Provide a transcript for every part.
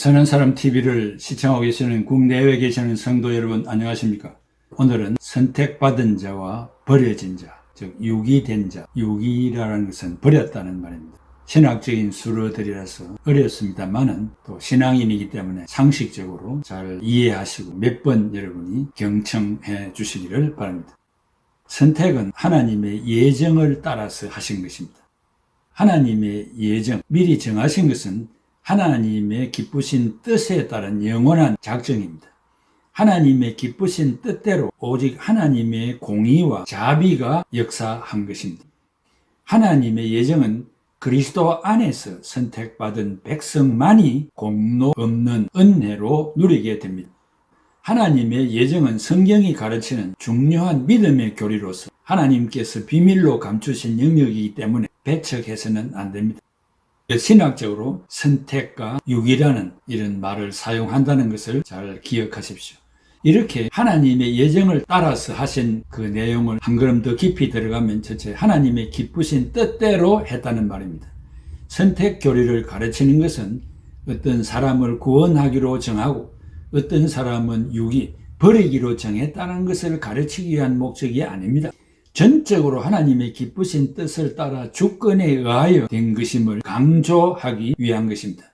선한 사람 TV를 시청하고 계시는 국내외에 계시는 성도 여러분 안녕하십니까? 오늘은 선택받은 자와 버려진 자, 즉 유기된 자, 유기라는 것은 버렸다는 말입니다. 신학적인 수로들이라서 어렵습니다만은 또 신앙인이기 때문에 상식적으로 잘 이해하시고 몇 번 여러분이 경청해 주시기를 바랍니다. 선택은 하나님의 예정을 따라서 하신 것입니다. 하나님의 예정, 미리 정하신 것은 하나님의 기쁘신 뜻에 따른 영원한 작정입니다. 하나님의 기쁘신 뜻대로 오직 하나님의 공의와 자비가 역사한 것입니다. 하나님의 예정은 그리스도 안에서 선택받은 백성만이 공로 없는 은혜로 누리게 됩니다. 하나님의 예정은 성경이 가르치는 중요한 믿음의 교리로서 하나님께서 비밀로 감추신 영역이기 때문에 배척해서는 안 됩니다. 신학적으로 선택과 유기라는 이런 말을 사용한다는 것을 잘 기억하십시오. 이렇게 하나님의 예정을 따라서 하신 그 내용을 한 걸음 더 깊이 들어가면 전체 하나님의 기쁘신 뜻대로 했다는 말입니다. 선택 교리를 가르치는 것은 어떤 사람을 구원하기로 정하고 어떤 사람은 버리기로 정했다는 것을 가르치기 위한 목적이 아닙니다. 전적으로 하나님의 기쁘신 뜻을 따라 주권에 의하여 된 것임을 강조하기 위한 것입니다.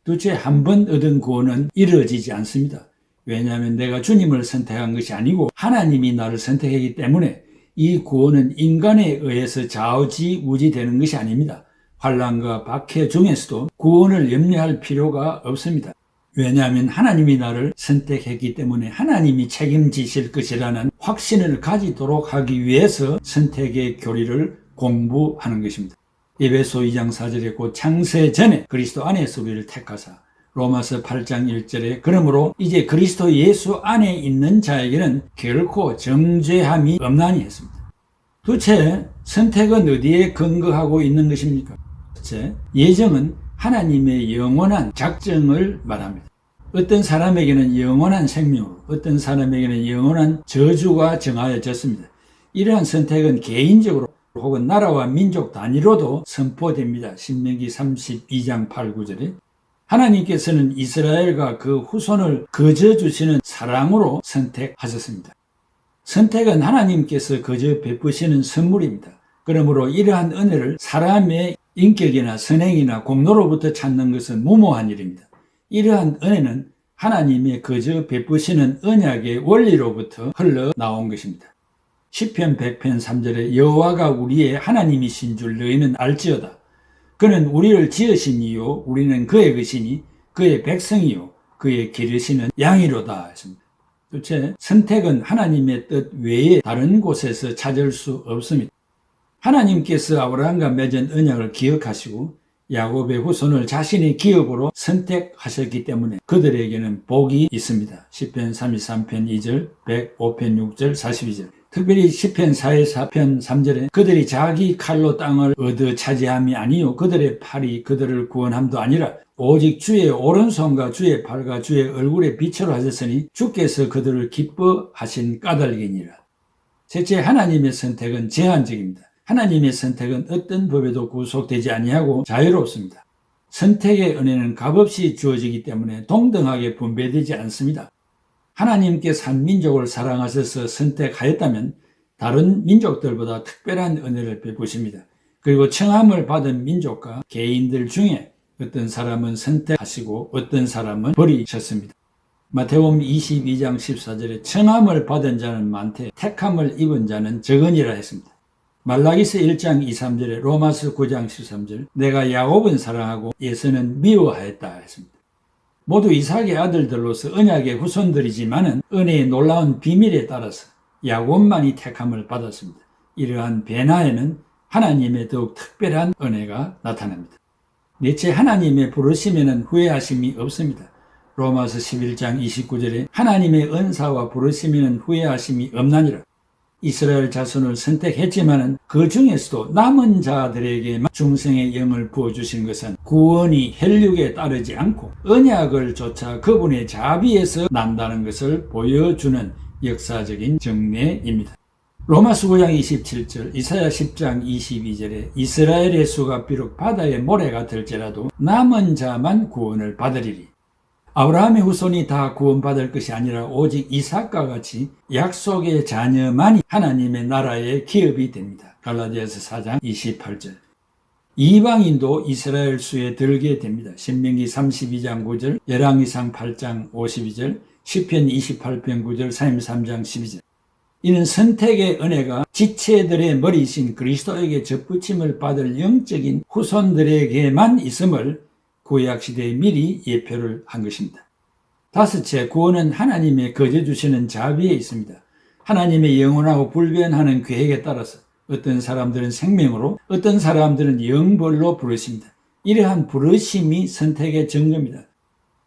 둘째, 한 번 얻은 구원은 이루어지지 않습니다. 왜냐하면 내가 주님을 선택한 것이 아니고 하나님이 나를 선택했기 때문에 이 구원은 인간에 의해서 좌우지우지되는 것이 아닙니다. 환난과 박해 중에서도 구원을 염려할 필요가 없습니다. 왜냐하면 하나님이 나를 선택했기 때문에 하나님이 책임지실 것이라는 확신을 가지도록 하기 위해서 선택의 교리를 공부하는 것입니다. 에베소 2장 4절에 곧 창세 전에 그리스도 안에서 우리를 택하사, 로마서 8장 1절에 그러므로 이제 그리스도 예수 안에 있는 자에게는 결코 정죄함이 없나니 했습니다. 둘째, 선택은 어디에 근거하고 있는 것입니까? 첫째, 예정은 하나님의 영원한 작정을 말합니다. 어떤 사람에게는 영원한 생명으로, 어떤 사람에게는 영원한 저주가 정하여졌습니다. 이러한 선택은 개인적으로 혹은 나라와 민족 단위로도 선포됩니다. 신명기 32장 8, 9절에 하나님께서는 이스라엘과 그 후손을 거저주시는 사랑으로 선택하셨습니다. 선택은 하나님께서 거저 베푸시는 선물입니다. 그러므로 이러한 은혜를 사람의 인격이나 선행이나 공로로부터 찾는 것은 무모한 일입니다. 이러한 은혜는 하나님의 거저 베푸시는 언약의 원리로부터 흘러나온 것입니다. 시편 100편 3절에 여호와가 우리의 하나님이신 줄 너희는 알지어다. 그는 우리를 지으시니요 우리는 그의 것이니 그의 백성이요 그의 기르시는 양이로다 했습니다. 둘째, 선택은 하나님의 뜻 외에 다른 곳에서 찾을 수 없습니다. 하나님께서 아브라함과 맺은 언약을 기억하시고 야곱의 후손을 자신의 기업으로 선택하셨기 때문에 그들에게는 복이 있습니다. 시편 33편 2절, 105편 6절, 42절. 특별히 시편 44편 3절에 그들이 자기 칼로 땅을 얻어 차지함이 아니요 그들의 팔이 그들을 구원함도 아니라 오직 주의 오른손과 주의 팔과 주의 얼굴에 빛으로 하셨으니 주께서 그들을 기뻐하신 까닭이니라. 셋째, 하나님의 선택은 제한적입니다. 하나님의 선택은 어떤 법에도 구속되지 아니하고 자유롭습니다. 선택의 은혜는 값없이 주어지기 때문에 동등하게 분배되지 않습니다. 하나님께서 한 민족을 사랑하셔서 선택하였다면 다른 민족들보다 특별한 은혜를 베푸십니다. 그리고 청함을 받은 민족과 개인들 중에 어떤 사람은 선택하시고 어떤 사람은 버리셨습니다. 마태복음 22장 14절에 청함을 받은 자는 많되 택함을 입은 자는 적으니라 했습니다. 말라기서 1장 2, 3절에 로마서 9장 13절 내가 야곱은 사랑하고 에서는 미워하였다 했습니다. 모두 이삭의 아들들로서 언약의 후손들이지만은 은혜의 놀라운 비밀에 따라서 야곱만이 택함을 받았습니다. 이러한 변화에는 하나님의 더욱 특별한 은혜가 나타납니다. 넷째, 하나님의 부르심에는 후회하심이 없습니다. 로마서 11장 29절에 하나님의 은사와 부르심에는 후회하심이 없나니라. 이스라엘 자손을 선택했지만은 그 중에서도 남은 자들에게만 중생의 영을 부어주신 것은 구원이 혈육에 따르지 않고 언약을 쫓아 그분의 자비에서 난다는 것을 보여주는 역사적인 정례입니다. 로마서 9장 27절, 이사야 10장 22절에 이스라엘의 수가 비록 바다의 모래가 될지라도 남은 자만 구원을 받으리리. 아브라함의 후손이 다 구원받을 것이 아니라 오직 이삭과 같이 약속의 자녀만이 하나님의 나라의 기업이 됩니다. 갈라디아서 4장 28절. 이방인도 이스라엘 수에 들게 됩니다. 신명기 32장 9절, 열왕기상 8장 52절, 시편 28편 9절, 사임 3장 12절. 이는 선택의 은혜가 지체들의 머리이신 그리스도에게 접붙임을 받을 영적인 후손들에게만 있음을 구약시대에 미리 예표를 한 것입니다. 다섯째, 구원은 하나님의 거저 주시는 자비에 있습니다. 하나님의 영원하고 불변하는 계획에 따라서 어떤 사람들은 생명으로, 어떤 사람들은 영벌로 부르십니다. 이러한 부르심이 선택의 증거입니다.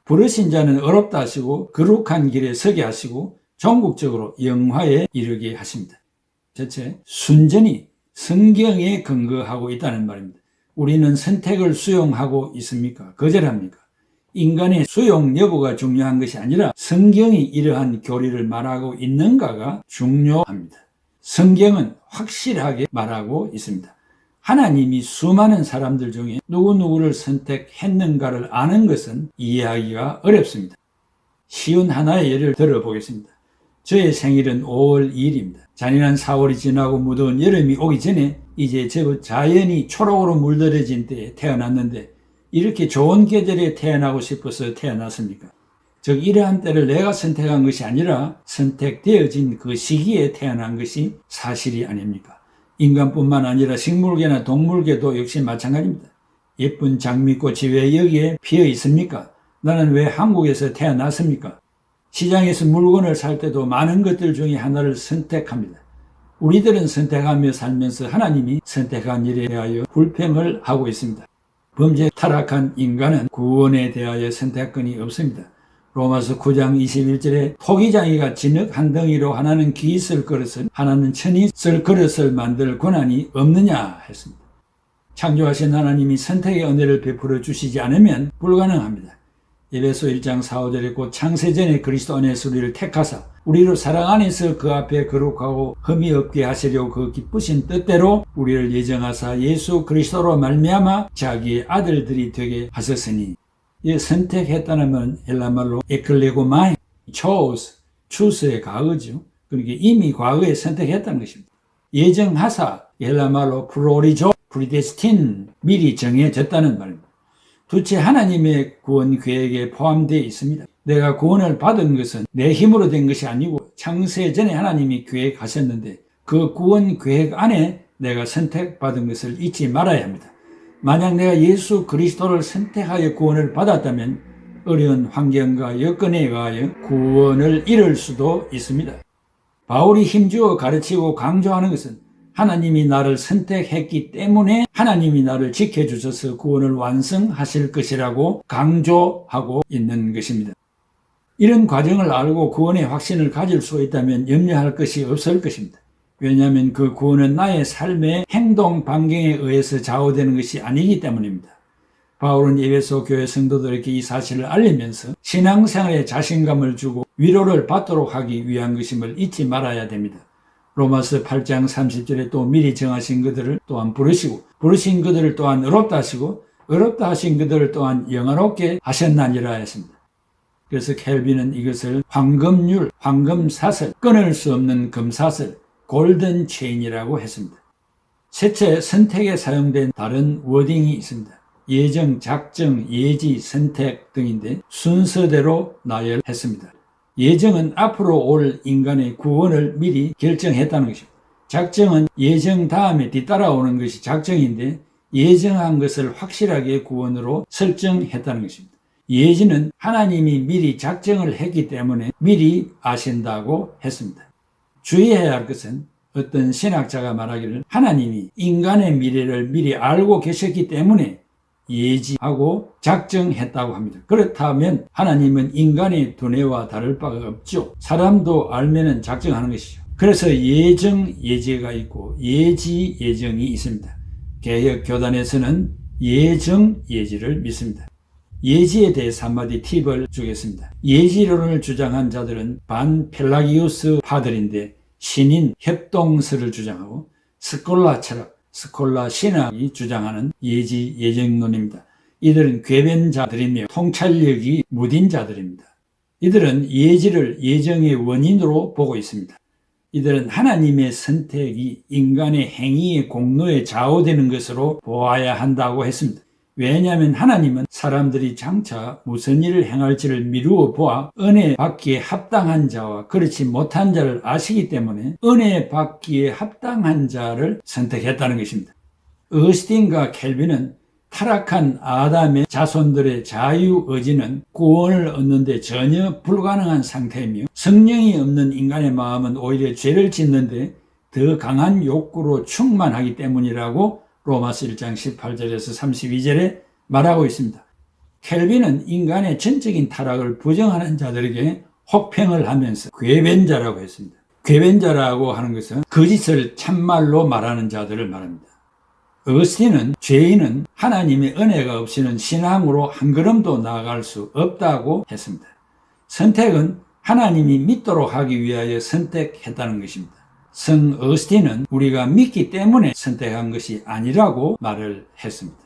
부르신 자는 어렵다 하시고 거룩한 길에 서게 하시고 종국적으로 영화에 이르게 하십니다. 첫째, 순전히 성경에 근거하고 있다는 말입니다. 우리는 선택을 수용하고 있습니까? 거절합니까? 인간의 수용 여부가 중요한 것이 아니라 성경이 이러한 교리를 말하고 있는가가 중요합니다. 성경은 확실하게 말하고 있습니다. 하나님이 수많은 사람들 중에 누구누구를 선택했는가를 아는 것은 이해하기가 어렵습니다. 쉬운 하나의 예를 들어보겠습니다. 저의 생일은 5월 2일입니다. 잔인한 4월이 지나고 무더운 여름이 오기 전에 이제 제법 자연이 초록으로 물들어진 때에 태어났는데 이렇게 좋은 계절에 태어나고 싶어서 태어났습니까? 즉 이러한 때를 내가 선택한 것이 아니라 선택되어진 그 시기에 태어난 것이 사실이 아닙니까? 인간뿐만 아니라 식물계나 동물계도 역시 마찬가지입니다. 예쁜 장미꽃이 왜 여기에 피어 있습니까? 나는 왜 한국에서 태어났습니까? 시장에서 물건을 살 때도 많은 것들 중에 하나를 선택합니다. 우리들은 선택하며 살면서 하나님이 선택한 일에 대하여 불평을 하고 있습니다. 범죄 타락한 인간은 구원에 대하여 선택권이 없습니다. 로마서 9장 21절에 토기장이가 진흙 한 덩이로 하나는 기 쓸 그릇을 하나는 천이 쓸 그릇을 만들 권한이 없느냐 했습니다. 창조하신 하나님이 선택의 은혜를 베풀어 주시지 않으면 불가능합니다. 에베소 1장 4, 5절에 곧 창세전에 그리스도 안에서 우리를 택하사 우리로 사랑 안에서 그 앞에 거룩하고 흠이 없게 하시려고 그 기쁘신 뜻대로 우리를 예정하사 예수 그리스도로 말미암아 자기의 아들들이 되게 하셨으니, 이 선택했다는 말 헬라말로 에클레고마이, chose의 과거죠. 그러니까 이미 과거에 선택했다는 것입니다. 예정하사 헬라말로 프로리조, 프리데스틴, 미리 정해졌다는 말입니다. 둘째, 하나님의 구원 계획에 포함되어 있습니다. 내가 구원을 받은 것은 내 힘으로 된 것이 아니고 창세 전에 하나님이 계획하셨는데 그 구원 계획 안에 내가 선택받은 것을 잊지 말아야 합니다. 만약 내가 예수 그리스도를 선택하여 구원을 받았다면 어려운 환경과 여건에 의하여 구원을 잃을 수도 있습니다. 바울이 힘주어 가르치고 강조하는 것은 하나님이 나를 선택했기 때문에 하나님이 나를 지켜주셔서 구원을 완성하실 것이라고 강조하고 있는 것입니다. 이런 과정을 알고 구원의 확신을 가질 수 있다면 염려할 것이 없을 것입니다. 왜냐하면 그 구원은 나의 삶의 행동 반경에 의해서 좌우되는 것이 아니기 때문입니다. 바울은 에베소 교회 성도들에게 이 사실을 알리면서 신앙생활에 자신감을 주고 위로를 받도록 하기 위한 것임을 잊지 말아야 됩니다. 로마서 8장 30절에 또 미리 정하신 그들을 또한 부르시고 부르신 그들을 또한 의롭다 하시고 의롭다 하신 그들을 또한 영화롭게 하셨나니라 했습니다. 그래서 켈빈은 이것을 황금률, 황금사슬, 끊을 수 없는 금사슬, 골든 체인이라고 했습니다. 셋째, 선택에 사용된 다른 워딩이 있습니다. 예정, 작정, 예지, 선택 등인데 순서대로 나열했습니다. 예정은 앞으로 올 인간의 구원을 미리 결정했다는 것입니다. 작정은 예정 다음에 뒤따라오는 것이 작정인데 예정한 것을 확실하게 구원으로 설정했다는 것입니다. 예지는 하나님이 미리 작정을 했기 때문에 미리 아신다고 했습니다. 주의해야 할 것은 어떤 신학자가 말하기를 하나님이 인간의 미래를 미리 알고 계셨기 때문에 예지하고 작정했다고 합니다. 그렇다면 하나님은 인간의 두뇌와 다를 바가 없죠. 사람도 알면은 작정하는 것이죠. 그래서 예정 예지가 있고 예지 예정이 있습니다. 개혁 교단에서는 예정 예지를 믿습니다. 예지에 대해서 한마디 팁을 주겠습니다. 예지론을 주장한 자들은 반펠라기우스 파들인데 신인 협동설을 주장하고 스콜라 철학, 스콜라 신학이 주장하는 예지 예정론입니다. 이들은 궤변자들이며 통찰력이 무딘 자들입니다. 이들은 예지를 예정의 원인으로 보고 있습니다. 이들은 하나님의 선택이 인간의 행위의 공로에 좌우되는 것으로 보아야 한다고 했습니다. 왜냐하면 하나님은 사람들이 장차 무슨 일을 행할지를 미루어 보아 은혜 받기에 합당한 자와 그렇지 못한 자를 아시기 때문에 은혜 받기에 합당한 자를 선택했다는 것입니다. 어스틴과 켈빈은 타락한 아담의 자손들의 자유의지는 구원을 얻는 데 전혀 불가능한 상태이며 성령이 없는 인간의 마음은 오히려 죄를 짓는데 더 강한 욕구로 충만하기 때문이라고 로마서 1장 18절에서 32절에 말하고 있습니다. 켈빈은 인간의 전적인 타락을 부정하는 자들에게 혹평을 하면서 궤변자라고 했습니다. 궤변자라고 하는 것은 거짓을 참말로 말하는 자들을 말합니다. 어스틴은 죄인은 하나님의 은혜가 없이는 신앙으로 한 걸음도 나아갈 수 없다고 했습니다. 선택은 하나님이 믿도록 하기 위하여 선택했다는 것입니다. 성 어스틴은 우리가 믿기 때문에 선택한 것이 아니라고 말을 했습니다.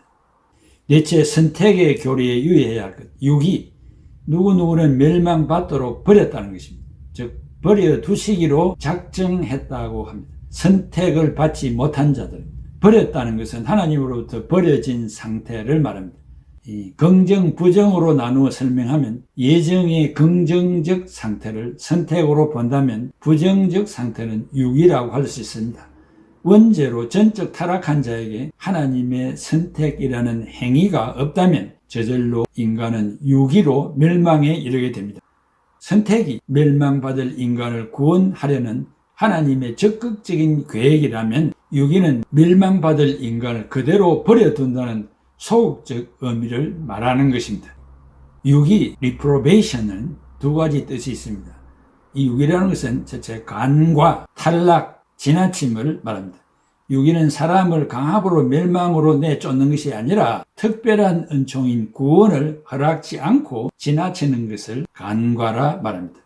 넷째, 선택의 교리에 유의해야 할 것. 6이 누구누구는 멸망받도록 버렸다는 것입니다. 즉 버려두시기로 작정했다고 합니다. 선택을 받지 못한 자들, 버렸다는 것은 하나님으로부터 버려진 상태를 말합니다. 이 긍정, 부정으로 나누어 설명하면 예정의 긍정적 상태를 선택으로 본다면 부정적 상태는 유기라고 할 수 있습니다. 원죄로 전적 타락한 자에게 하나님의 선택이라는 행위가 없다면 저절로 인간은 유기로 멸망에 이르게 됩니다. 선택이 멸망받을 인간을 구원하려는 하나님의 적극적인 계획이라면 유기는 멸망받을 인간을 그대로 버려둔다는 소극적 의미를 말하는 것입니다. 유기, reprobation은 두 가지 뜻이 있습니다. 이 유기라는 것은 첫째 간과 탈락, 지나침을 말합니다. 유기는 사람을 강압으로 멸망으로 내쫓는 것이 아니라 특별한 은총인 구원을 허락지 않고 지나치는 것을 간과라 말합니다.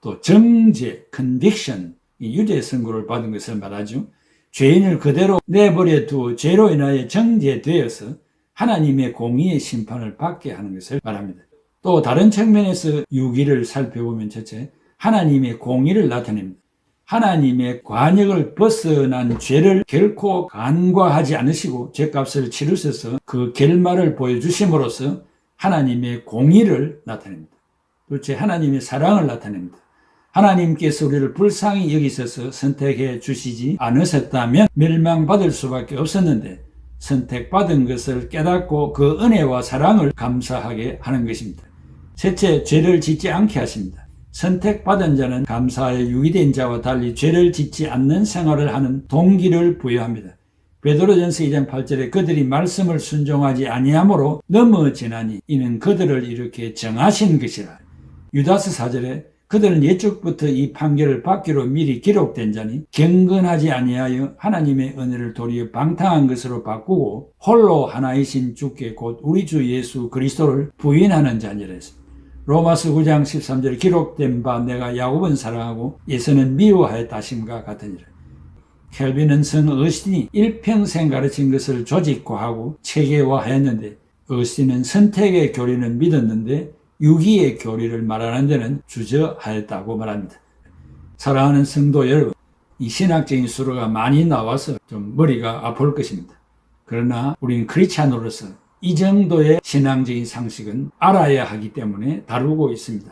또 정죄, conviction, 유죄 선고를 받은 것을 말하죠. 죄인을 그대로 내버려 두어 죄로 인하여 정죄되어서 하나님의 공의의 심판을 받게 하는 것을 말합니다. 또 다른 측면에서 유기를 살펴보면 첫째, 하나님의 공의를 나타냅니다. 하나님의 관역을 벗어난 죄를 결코 간과하지 않으시고 죄값을 치르셔서 그 결말을 보여주심으로써 하나님의 공의를 나타냅니다. 둘째, 하나님의 사랑을 나타냅니다. 하나님께서 우리를 불쌍히 여기셔서 선택해 주시지 않으셨다면 멸망받을 수밖에 없었는데 선택받은 것을 깨닫고 그 은혜와 사랑을 감사하게 하는 것입니다. 셋째, 죄를 짓지 않게 하십니다. 선택받은 자는 감사에 유기된 자와 달리 죄를 짓지 않는 생활을 하는 동기를 부여합니다. 베드로전서 2장 8절에 그들이 말씀을 순종하지 아니하므로 넘어지나니 이는 그들을 이렇게 정하신 것이라. 유다서 4절에 그들은 예적부터 이 판결을 받기로 미리 기록된 자니 경건하지 아니하여 하나님의 은혜를 도리어 방탕한 것으로 바꾸고 홀로 하나이신 주께 곧 우리 주 예수 그리스도를 부인하는 자니라 했습니다. 로마서 9장 13절에 기록된 바 내가 야곱은 사랑하고 에서는 미워하였다 하심과 같으니라. 켈빈은 성 어스틴이 일평생 가르친 것을 조직화하고 체계화하였는데 어스틴은 선택의 교리는 믿었는데 유기의 교리를 말하는 데는 주저하였다고 말합니다. 사랑하는 성도 여러분, 이 신학적인 수로가 많이 나와서 좀 머리가 아플 것입니다. 그러나 우리는 크리스찬으로서 이 정도의 신앙적인 상식은 알아야 하기 때문에 다루고 있습니다.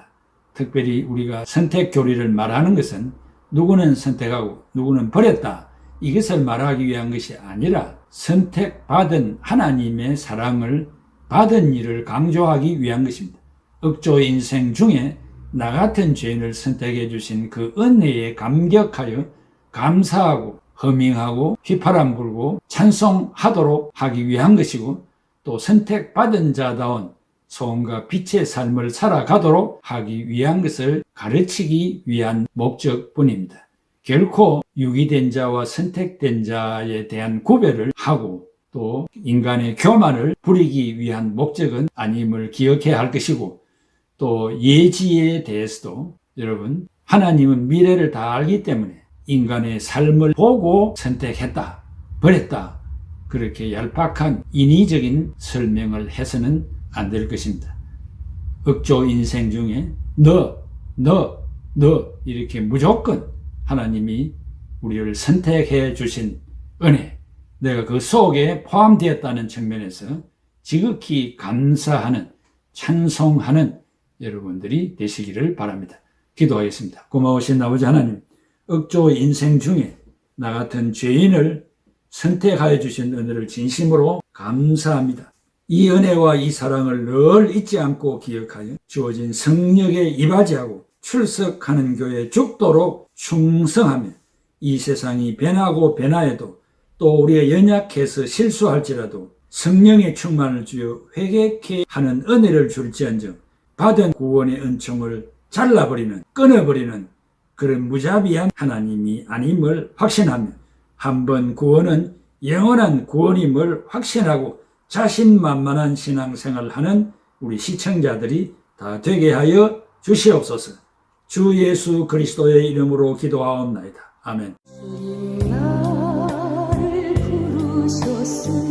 특별히 우리가 선택 교리를 말하는 것은 누구는 선택하고 누구는 버렸다, 이것을 말하기 위한 것이 아니라 선택받은 하나님의 사랑을 받은 일을 강조하기 위한 것입니다. 억조 인생 중에 나 같은 죄인을 선택해 주신 그 은혜에 감격하여 감사하고 허밍하고 휘파람 불고 찬송하도록 하기 위한 것이고 또 선택받은 자다운 소원과 빛의 삶을 살아가도록 하기 위한 것을 가르치기 위한 목적뿐입니다. 결코 유기된 자와 선택된 자에 대한 구별을 하고 또 인간의 교만을 부리기 위한 목적은 아님을 기억해야 할 것이고 또 예지에 대해서도 여러분 하나님은 미래를 다 알기 때문에 인간의 삶을 보고 선택했다, 버렸다, 그렇게 얄팍한 인위적인 설명을 해서는 안 될 것입니다. 억조 인생 중에 너 이렇게 무조건 하나님이 우리를 선택해 주신 은혜, 내가 그 속에 포함되었다는 측면에서 지극히 감사하는, 찬송하는 여러분들이 되시기를 바랍니다. 기도하겠습니다. 고마우신 아버지 하나님, 억조 인생 중에 나 같은 죄인을 선택하여 주신 은혜를 진심으로 감사합니다. 이 은혜와 이 사랑을 늘 잊지 않고 기억하여 주어진 성령에 이바지하고 출석하는 교회에 죽도록 충성하며 이 세상이 변하고 변화해도 또 우리가 연약해서 실수할지라도 성령의 충만을 주여 회개케 하는 은혜를 줄지언정 받은 구원의 은총을 잘라버리는, 끊어버리는 그런 무자비한 하나님이 아님을 확신하며 한번 구원은 영원한 구원임을 확신하고 자신만만한 신앙생활을 하는 우리 시청자들이 다 되게 하여 주시옵소서. 주 예수 그리스도의 이름으로 기도하옵나이다. 아멘. 나를 부르셨으니